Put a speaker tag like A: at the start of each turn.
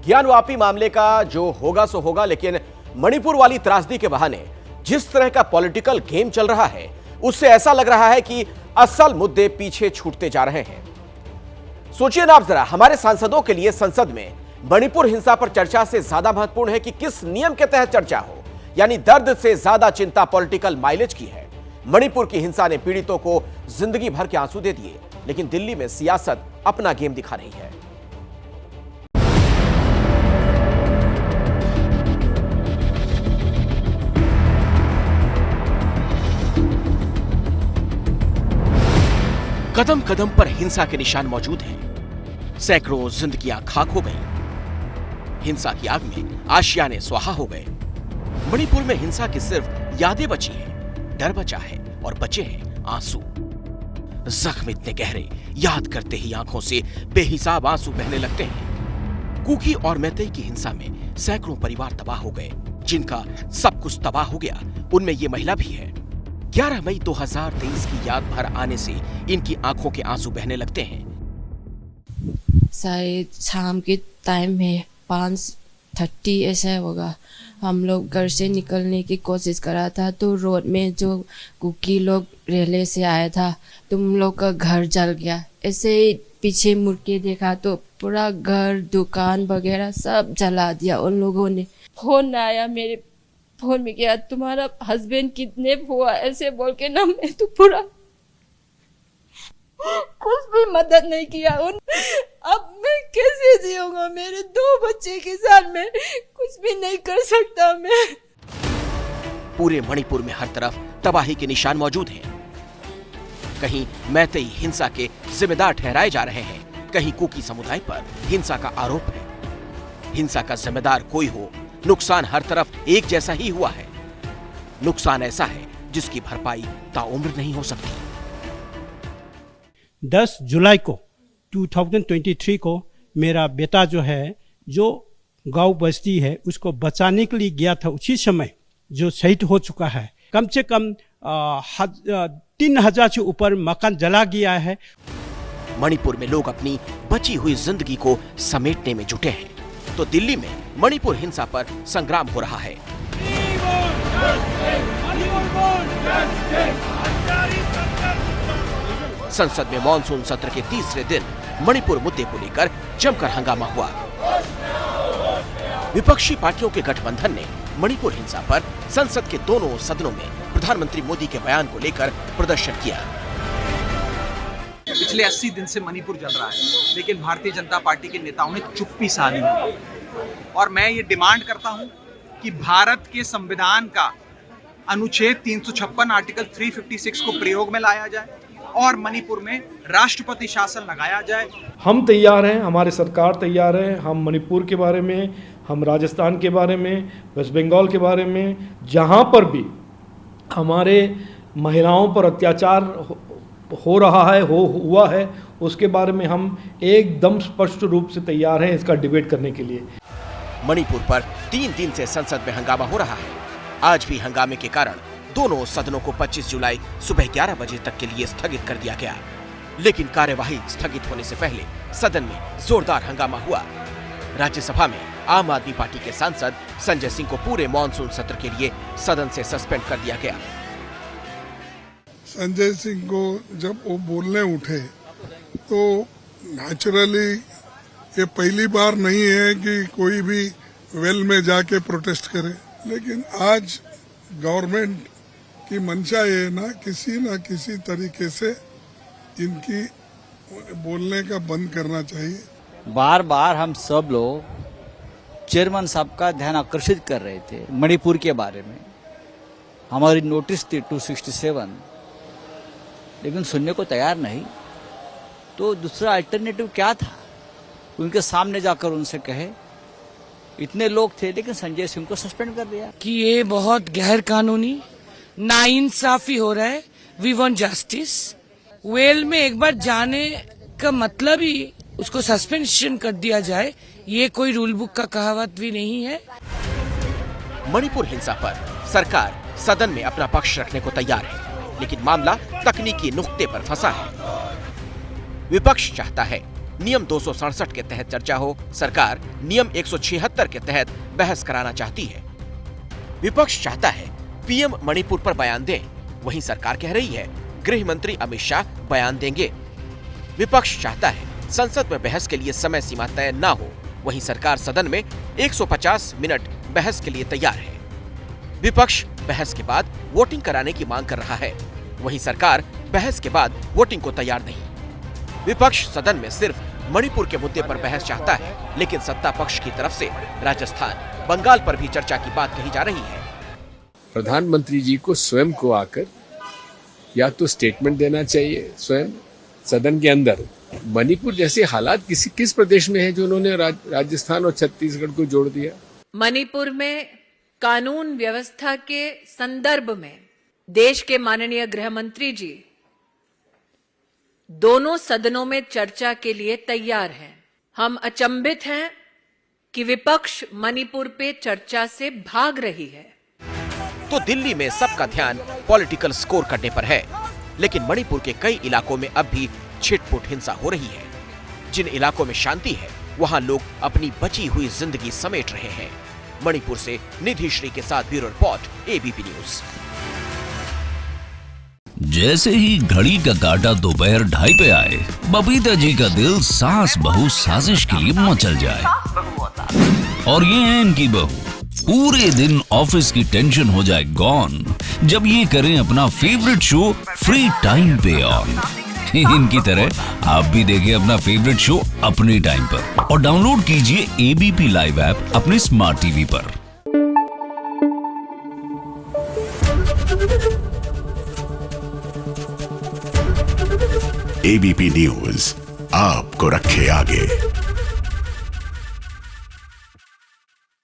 A: ज्ञानवापी मामले का जो होगा सो होगा, लेकिन मणिपुर वाली त्रासदी के बहाने जिस तरह का पॉलिटिकल गेम चल रहा है, उससे ऐसा लग रहा है कि असल मुद्दे पीछे छूटते जा रहे हैं। सोचिए ना आप जरा, हमारे सांसदों के लिए संसद में मणिपुर हिंसा पर चर्चा से ज्यादा महत्वपूर्ण है कि किस नियम के तहत चर्चा हो, यानी दर्द से ज्यादा चिंता पॉलिटिकल माइलेज की है। मणिपुर की हिंसा ने पीड़ितों को जिंदगी भर के आंसू दे दिए, लेकिन दिल्ली में सियासत अपना गेम दिखा रही है। कदम कदम पर हिंसा के निशान मौजूद हैं। सैकड़ों जिंदगियां खाक हो गई। हिंसा की आग में आशियाने स्वाहा हो गए। मणिपुर में हिंसा की सिर्फ यादें बची हैं, डर बचा है और बचे हैं आंसू। जख्म इतने गहरे, याद करते ही आंखों से बेहिसाब आंसू बहने लगते हैं। कुकी और मैतेई की हिंसा में सैकड़ों परिवार तबाह हो गए। जिनका सब कुछ तबाह हो गया, उनमें ये महिला भी है। 11 मई 2023 की याद भर आने से इनकी आंखों के आंसू बहने लगते हैं।
B: शायद शाम के टाइम में 5:30 ऐसा होगा। हम लोग घर से निकलने की कोशिश कर रहा था, तो रोड में जो कुकी लोग रेले से आया था, तुम लोग का घर जल गया। ऐसे ही पीछे मुड़ के देखा तो पूरा घर, दुकान वगैरह सब जला दिया उन लोगों ने। फोन आया मेरे फोन में, क्या तुम्हारा हस्बैंड किडनैप हुआ ऐसे बोल के ना, मैं तो पूरा कुछ भी मदद नहीं किया उन। अब मैं कैसे जीऊंगा मेरे 2 बच्चे के साथ? में कुछ भी नहीं कर सकता मैं।
A: पूरे मणिपुर में हर तरफ तबाही के निशान मौजूद हैं। कहीं मैतेई हिंसा के जिम्मेदार ठहराए जा रहे हैं, कहीं कुकी समुदाय पर हिंसा का आरोप है। हिंसा का जिम्मेदार कोई हो, नुकसान हर तरफ एक जैसा ही हुआ है। नुकसान ऐसा है जिसकी भरपाई ताउम्र नहीं हो सकती।
C: 10 जुलाई को 2023 को मेरा बेटा जो है, जो गांव बस्ती है, उसको बचाने के लिए गया था, उसी समय जो शहीद हो चुका है। कम से कम 3000 से ऊपर मकान जला गया है।
A: मणिपुर में लोग अपनी बची हुई जिंदगी को समेटने में जुटे हैं, तो दिल्ली में मणिपुर हिंसा पर संग्राम हो रहा है। संसद में मॉनसून सत्र के तीसरे दिन मणिपुर मुद्दे को लेकर जमकर हंगामा हुआ। विपक्षी पार्टियों के गठबंधन ने मणिपुर हिंसा पर संसद के दोनों सदनों में प्रधानमंत्री मोदी के बयान को लेकर प्रदर्शन किया।
D: पिछले 80 दिन से मणिपुर जल रहा है, लेकिन भारतीय जनता पार्टी के नेताओं ने चुप्पी साधी है। और मैं ये डिमांड करता हूं कि भारत के संविधान का अनुच्छेद 356 आर्टिकल 356 को प्रयोग में लाया जाए और मणिपुर में राष्ट्रपति शासन लगाया जाए।
E: हम तैयार हैं, हमारी सरकार तैयार है। हम मणिपुर के बारे में, हम राजस्थान के बारे में, वेस्ट बंगाल के बारे में, जहां पर भी हमारे महिलाओं पर अत्याचार हो रहा है, हुआ है, उसके बारे में हम एकदम स्पष्ट रूप से तैयार हैं इसका डिबेट करने के लिए।
A: मणिपुर पर 3 दिन से संसद में हंगामा हो रहा है। आज भी हंगामे के कारण दोनों सदनों को 25 जुलाई सुबह 11 बजे तक के लिए स्थगित कर दिया गया। लेकिन कार्यवाही स्थगित होने से पहले सदन में जोरदार हंगामा हुआ। राज्यसभा में आम आदमी पार्टी के सांसद संजय सिंह को पूरे मॉनसून सत्र के लिए सदन से सस्पेंड कर दिया गया।
F: संजय सिंह को जब वो बोलने उठे तो नेचुरली ये पहली बार नहीं है कि कोई भी वेल में जाके प्रोटेस्ट करे, लेकिन आज गवर्नमेंट की मंशा ये ना किसी तरीके से इनकी बोलने का बंद करना चाहिए।
G: बार बार हम सब लोग चेयरमैन साहब का ध्यान आकर्षित कर रहे थे मणिपुर के बारे में। हमारी नोटिस थी 267, लेकिन सुनने को तैयार नहीं। तो दूसरा अल्टरनेटिव क्या था? उनके सामने जाकर उनसे कहे। इतने लोग थे, लेकिन संजय सिंह को सस्पेंड कर दिया।
H: कि ये बहुत गैर कानूनी नाइंसाफी हो रहा है। We want justice. वेल में एक बार जाने का मतलब ही उसको सस्पेंशन कर दिया जाए, ये कोई रूल बुक का कहावत भी नहीं है।
A: मणिपुर हिंसा पर सरकार सदन में अपना पक्ष रखने को तैयार है, लेकिन मामला तकनीकी नुक्ते पर फंसा है। विपक्ष चाहता है नियम 267 के तहत चर्चा हो, सरकार नियम 176 के तहत बहस कराना चाहती है। विपक्ष चाहता है पीएम मणिपुर पर बयान दें, वहीं सरकार कह रही है गृह मंत्री अमित शाह बयान देंगे। विपक्ष चाहता है संसद में बहस के लिए समय सीमा तय न हो, वहीं सरकार सदन में 150 मिनट बहस के लिए तैयार है। विपक्ष बहस के बाद वोटिंग कराने की मांग कर रहा है, वहीं सरकार बहस के बाद वोटिंग को तैयार नहीं। विपक्ष सदन में सिर्फ मणिपुर के मुद्दे पर बहस चाहता है, लेकिन सत्ता पक्ष की तरफ से राजस्थान, बंगाल पर भी चर्चा की बात कही जा रही है।
I: प्रधानमंत्री जी को स्वयं को आकर या तो स्टेटमेंट देना चाहिए स्वयं सदन के अंदर। मणिपुर जैसे हालात किस प्रदेश में है जो उन्होंने राजस्थान और छत्तीसगढ़ को जोड़ दिया?
J: मणिपुर में कानून व्यवस्था के संदर्भ में देश के माननीय गृह मंत्री जी दोनों सदनों में चर्चा के लिए तैयार हैं। हम अचंभित हैं कि विपक्ष मणिपुर पे चर्चा से भाग रही है।
A: तो दिल्ली में सबका ध्यान पॉलिटिकल स्कोर करने पर है, लेकिन मणिपुर के कई इलाकों में अब भी छिटपुट हिंसा हो रही है। जिन इलाकों में शांति है, वहां लोग अपनी बची हुई जिंदगी समेट रहे हैं। मणिपुर से निधि श्री के साथ ब्यूरो रिपोर्ट, एबीपी न्यूज।
K: जैसे ही घड़ी का काटा दोपहर 2:30 पे आए, बबीता जी का दिल सास बहू साजिश के लिए मचल जाए। और ये है इनकी बहू, पूरे दिन ऑफिस की टेंशन हो जाए गॉन जब ये करें अपना फेवरेट शो फ्री टाइम पे ऑन। इनकी तरह आप भी देखें अपना फेवरेट शो अपने टाइम पर और डाउनलोड कीजिए एबीपी लाइव ऐप अपने स्मार्ट टीवी पर।
L: एबीपी न्यूज आपको रखे आगे।